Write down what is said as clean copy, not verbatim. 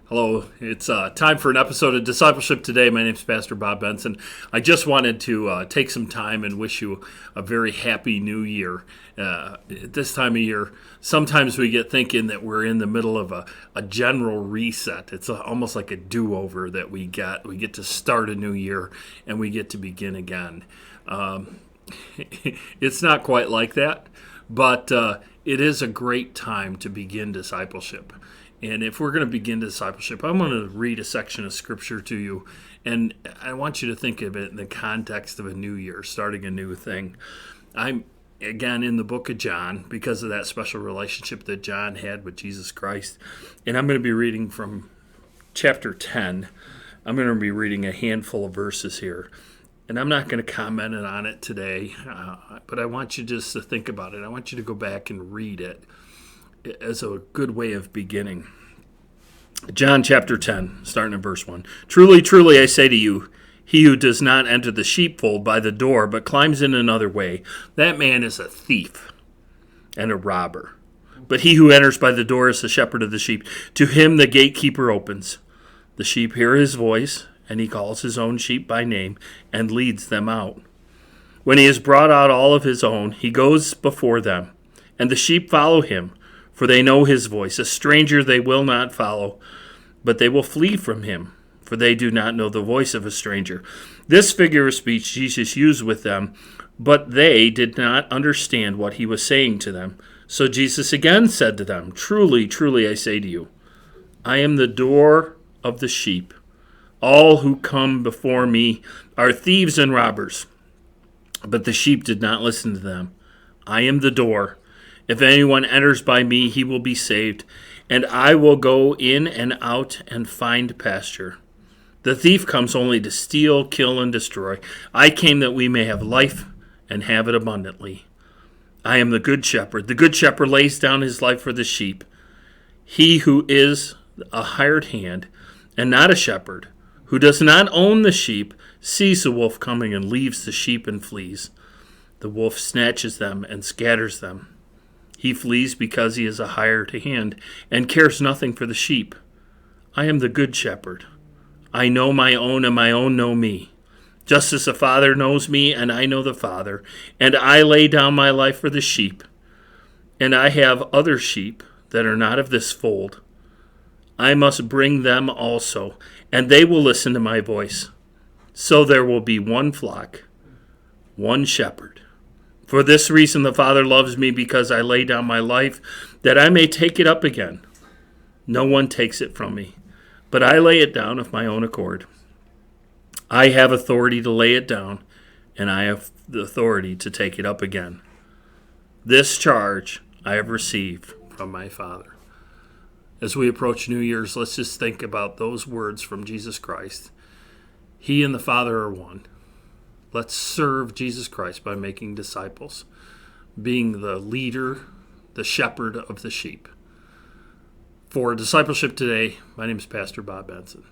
Hello, it's time for an episode of Discipleship today. My name is Pastor Bob Benson. I just wanted to take some time and wish you a very happy new year. At this time of year, sometimes we get thinking that we're in the middle of a general reset. It's almost like a do-over that we get. We get to start a new year and we get to begin again. It's not quite like that, but it is a great time to begin discipleship. And if we're going to begin discipleship, I'm going to read a section of scripture to you. And I want you to think of it in the context of a new year, starting a new thing. I'm, again, in the book of John because of that special relationship that John had with Jesus Christ. And I'm going to be reading from chapter 10. I'm going to be reading a handful of verses here. And I'm not going to comment on it today, but I want you just to think about it. I want you to go back and read it as a good way of beginning. John chapter 10, starting in verse 1. Truly, truly, I say to you, he who does not enter the sheepfold by the door, but climbs in another way, that man is a thief and a robber. But he who enters by the door is the shepherd of the sheep. To him the gatekeeper opens. The sheep hear his voice, and he calls his own sheep by name and leads them out. When he has brought out all of his own, he goes before them, and the sheep follow him, for they know his voice. A stranger they will not follow, but they will flee from him, for they do not know the voice of a stranger. This figure of speech Jesus used with them, but they did not understand what he was saying to them. So Jesus again said to them, Truly, truly, I say to you, I am the door of the sheep. All who come before me are thieves and robbers, but the sheep did not listen to them. I am the door. If anyone enters by me, he will be saved, and I will go in and out and find pasture. The thief comes only to steal, kill, and destroy. I came that we may have life and have it abundantly. I am the good shepherd. The good shepherd lays down his life for the sheep. He who is a hired hand and not a shepherd, who does not own the sheep, sees the wolf coming and leaves the sheep and flees. The wolf snatches them and scatters them. He flees because he is a hired hand and cares nothing for the sheep. I am the good shepherd. I know my own, and my own know me. Just as the Father knows me, and I know the Father, and I lay down my life for the sheep. And I have other sheep that are not of this fold. I must bring them also, and they will listen to my voice. So there will be one flock, one shepherd. For this reason the Father loves me, because I lay down my life, that I may take it up again. No one takes it from me, but I lay it down of my own accord. I have authority to lay it down, and I have the authority to take it up again. This charge I have received from my Father. As we approach New Year's, let's just think about those words from Jesus Christ. He and the Father are one. Let's serve Jesus Christ by making disciples, being the leader, the shepherd of the sheep. For Discipleship Today, my name is Pastor Bob Benson.